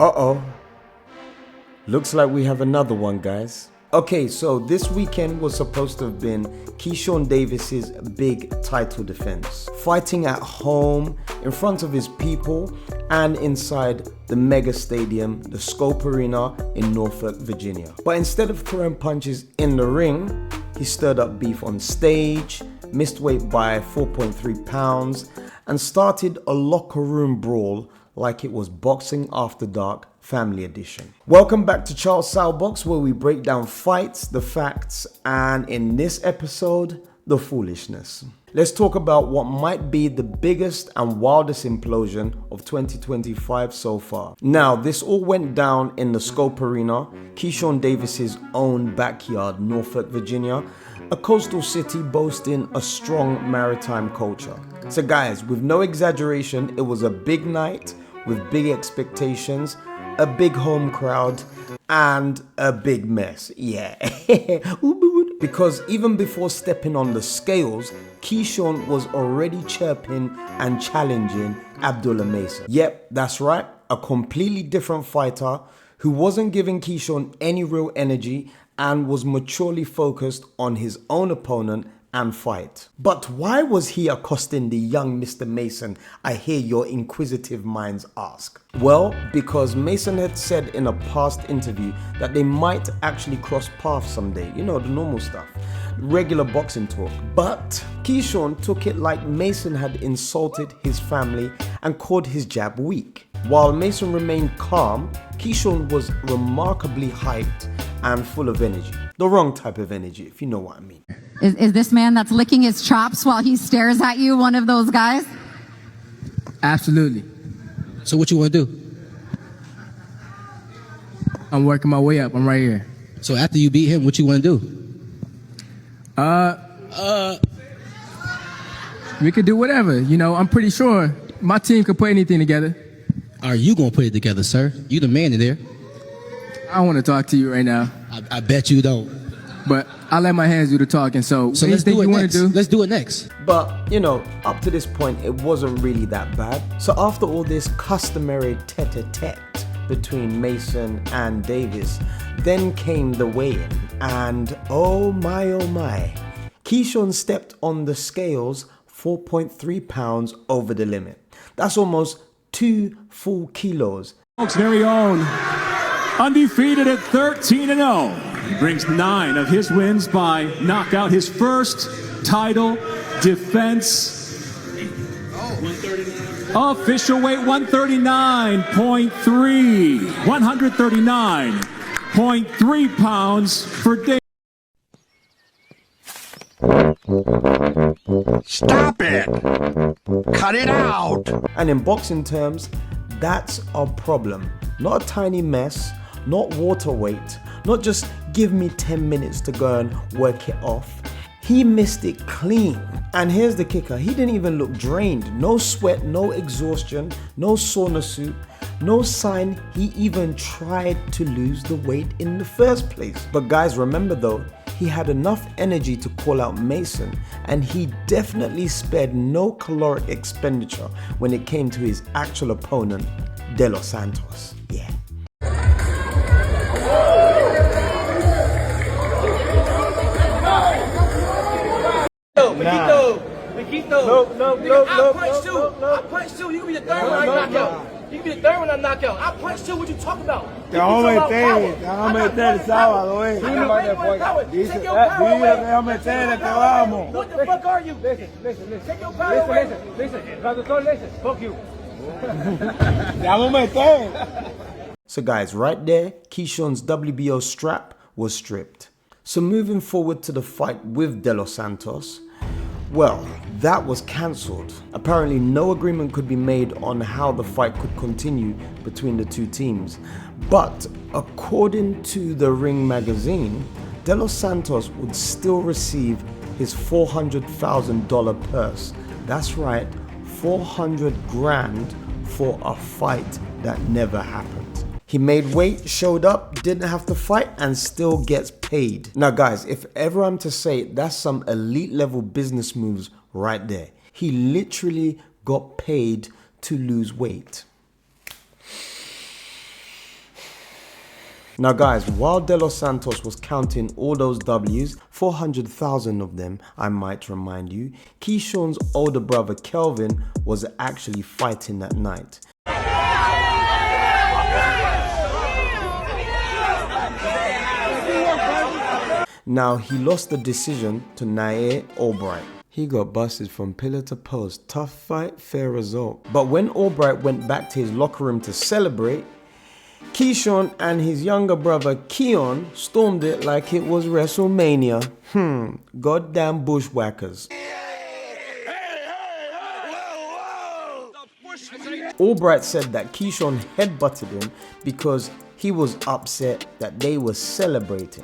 Uh-oh. Looks like we have another one, guys. Okay, so this weekend was supposed to have been Keyshawn Davis's big title defense. Fighting at home, in front of his people, and inside the mega stadium, the Scope Arena in Norfolk, Virginia. But instead of throwing punches in the ring, he stirred up beef on stage, missed weight by 4.3 pounds, and started a locker room brawl like it was Boxing After Dark Family Edition. Welcome back to Charles Salbox, where we break down fights, the facts, and in this episode, the foolishness. Let's talk about what might be the biggest and wildest implosion of 2025 so far. Now, this all went down in the Scope Arena, Keyshawn Davis's own backyard, Norfolk, Virginia, a coastal city boasting a strong maritime culture. So guys, with no exaggeration, it was a big night with big expectations, a big home crowd, and a big mess. Yeah. Because even before stepping on the scales, Keyshawn was already chirping and challenging Abdullah Mason. Yep, that's right, a completely different fighter who wasn't giving Keyshawn any real energy and was maturely focused on his own opponent and fight. But why was he accosting the young Mr. Mason, I hear your inquisitive minds ask? Well, because Mason had said in a past interview that they might actually cross paths someday, you know, the normal stuff, regular boxing talk. But Keyshawn took it like Mason had insulted his family and called his jab weak. While Mason remained calm, Keyshawn was remarkably hyped and full of energy. The wrong type of energy, if you know what I mean. Is this man that's licking his chops while he stares at you one of those guys? Absolutely. So what you want to do? I'm working my way up. I'm right here. So after you beat him, what you want to do? We could do whatever. You know, I'm pretty sure my team could put anything together. Are you going to put it together, sir? You the man in there. I don't want to talk to you right now. I bet you don't. But I let my hands do the talking, so let's anything do it you want next. to do? Let's do it next. But, you know, up to this point, it wasn't really that bad. So after all this customary tete-a-tete between Mason and Davis, then came the weigh-in. And oh my, Keyshawn stepped on the scales 4.3 pounds over the limit. That's almost 2 full kilos. Folks' very own, undefeated at 13-0. He brings 9 of his wins by knockout. His first title defense. Official weight 139.3. 139.3 pounds for Davis. Stop it! Cut it out! And in boxing terms, that's a problem. Not a tiny mess, not water weight, not just give me 10 minutes to go and work it off. He missed it clean. And here's the kicker, he didn't even look drained. No sweat, no exhaustion, no sauna suit, no sign he even tried to lose the weight in the first place. But guys, remember though, he had enough energy to call out Mason, and he definitely spared no caloric expenditure when it came to his actual opponent, De Los Santos. Yeah. No. I punch too. I punch too. You can be the third one I knock out. You can be the third one I knock out. I punch too. What you talking about? Déjame meter el sábado, eh. Déjame meter, que vamos. What the fuck are you? Listen. Take your power away. Listen. Fuck you. Déjame meter. So guys, right there, Keyshawn's WBO strap was stripped. So moving forward to the fight with De Los Santos, well, that was cancelled. Apparently no agreement could be made on how the fight could continue between the two teams. But according to the Ring magazine, De Los Santos would still receive his $400,000 purse. That's right, 400 grand for a fight that never happened. He made weight, showed up, didn't have to fight, and still gets paid. Now guys, if ever I'm to say it, that's some elite level business moves right there. He literally got paid to lose weight. Now guys, while De Los Santos was counting all those W's, 400,000 of them, I might remind you, Keyshawn's older brother Kelvin was actually fighting that night. Now he lost the decision to Nahir Albright. He got busted from pillar to post. Tough fight, fair result. But when Albright went back to his locker room to celebrate, Keyshawn and his younger brother Keon stormed it like it was WrestleMania. Goddamn bushwhackers. Albright said that Keyshawn headbutted him because he was upset that they were celebrating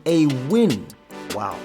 a win. Wow.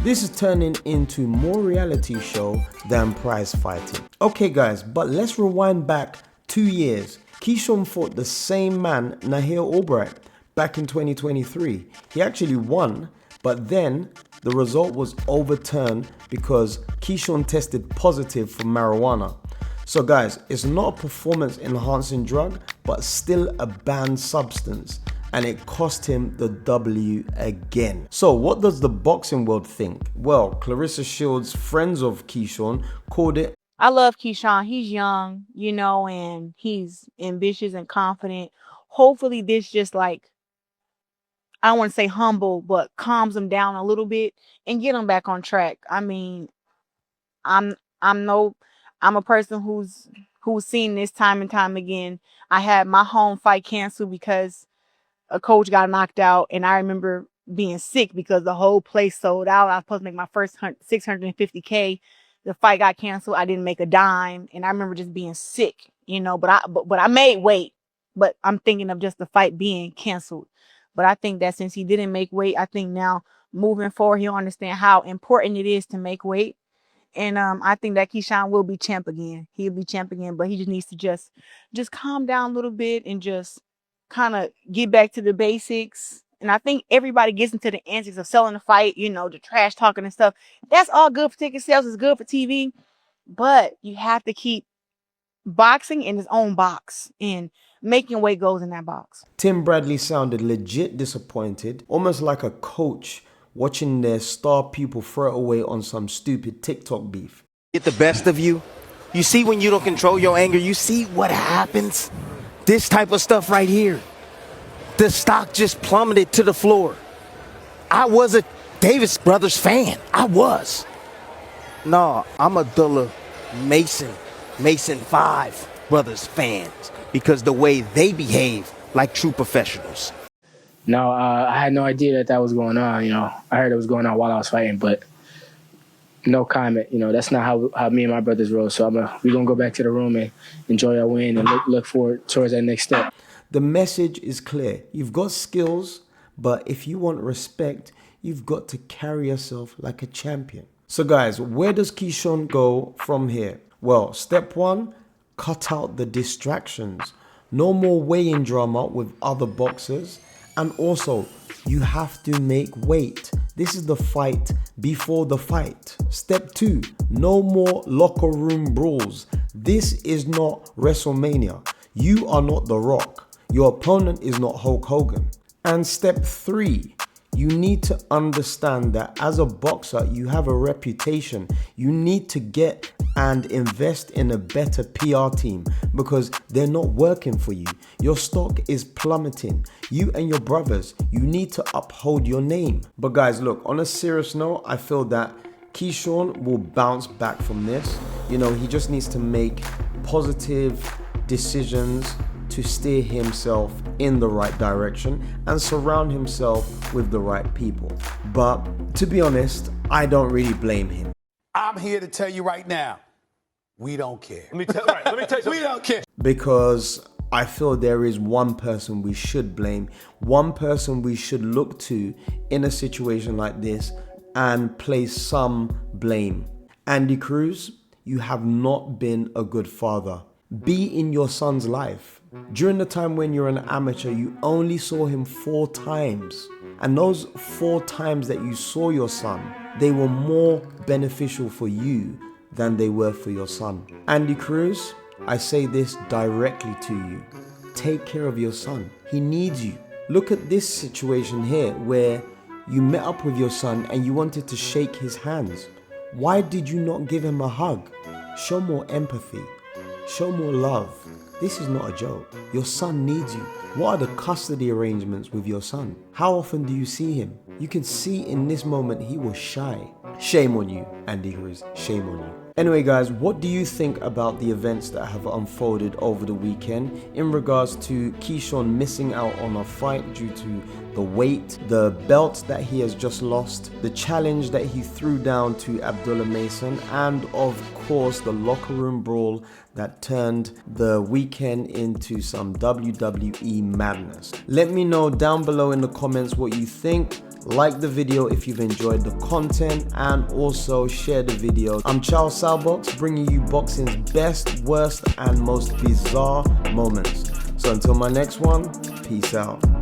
This is turning into more reality show than prize fighting. Okay guys, but let's rewind back 2 years. Keyshawn fought the same man, Nahir Albright, back in 2023. He actually won, but then the result was overturned because Keyshawn tested positive for marijuana. So guys, it's not a performance enhancing drug, but still a banned substance, and it cost him the W again. So what does the boxing world think? Well, Clarissa Shields, friends of Keyshawn, called it, I love Keyshawn. He's young, you know, and he's ambitious and confident. Hopefully this just like, I don't want to say humble, but calms him down a little bit and get him back on track. I mean, I'm a person who's seen this time and time again. I had my home fight canceled because a coach got knocked out, and I remember being sick because the whole place sold out. I was supposed to make my first $650K. The fight got canceled. I didn't make a dime, and I remember just being sick, you know. But I made weight. But I'm thinking of just the fight being canceled. But I think that since he didn't make weight, I think now moving forward he'll understand how important it is to make weight. And I think that Keyshawn will be champ again. He'll be champ again, but he just needs to just calm down a little bit and just kind of get back to the basics. And I think everybody gets into the antics of selling the fight, you know, the trash talking and stuff. That's all good for ticket sales. It's good for TV. But you have to keep boxing in his own box and making weight goes in that box. Tim Bradley sounded legit disappointed, almost like a coach watching their star pupil throw it away on some stupid TikTok beef. Get the best of you. You see when you don't control your anger, you see what happens? This type of stuff right here. The stock just plummeted to the floor. I was a Davis brothers fan. I was. No, I'm Abdullah Mason 5 brothers fans because the way they behave like true professionals. No, I had no idea that was going on. You know, I heard it was going on while I was fighting, but no comment. You know, that's not how me and my brothers roll. So we're gonna go back to the room and enjoy our win and look forward towards that next step. The message is clear. You've got skills, but if you want respect, you've got to carry yourself like a champion. So guys, where does Keyshawn go from here? Well, step 1, cut out the distractions. No more weigh-in drama with other boxers. And also, you have to make weight. This is the fight before the fight. Step 2, no more locker room brawls. This is not WrestleMania. You are not The Rock. Your opponent is not Hulk Hogan. And step 3, you need to understand that as a boxer, you have a reputation. You need to get and invest in a better PR team because they're not working for you. Your stock is plummeting. You and your brothers, you need to uphold your name. But guys, look, on a serious note, I feel that Keyshawn will bounce back from this. You know, he just needs to make positive decisions to steer himself in the right direction and surround himself with the right people. But to be honest, I don't really blame him. I'm here to tell you right now, we don't care. Let me tell you something. We don't care. Because I feel there is one person we should blame, one person we should look to in a situation like this and place some blame. Andy Cruz, you have not been a good father. Be in your son's life. During the time when you're an amateur, you only saw him 4 times. And those 4 times that you saw your son, they were more beneficial for you than they were for your son. Andy Cruz, I say this directly to you. take care of your son. He needs you. Look at this situation here where you met up with your son and you wanted to shake his hands. Why did you not give him a hug? Show more empathy. Show more love. This is not a joke. Your son needs you. What are the custody arrangements with your son? How often do you see him? You can see in this moment he was shy. Shame on you, Andy Ruiz. Shame on you. Anyway guys, what do you think about the events that have unfolded over the weekend in regards to Keyshawn missing out on a fight due to the weight, the belt that he has just lost, the challenge that he threw down to Abdullah Mason, and of course the locker room brawl that turned the weekend into some WWE madness? Let me know down below in the comments what you think. Like the video if you've enjoyed the content, and also share the video. I'm Charles Salbox, bringing you boxing's best, worst, and most bizarre moments. So until my next one, peace out.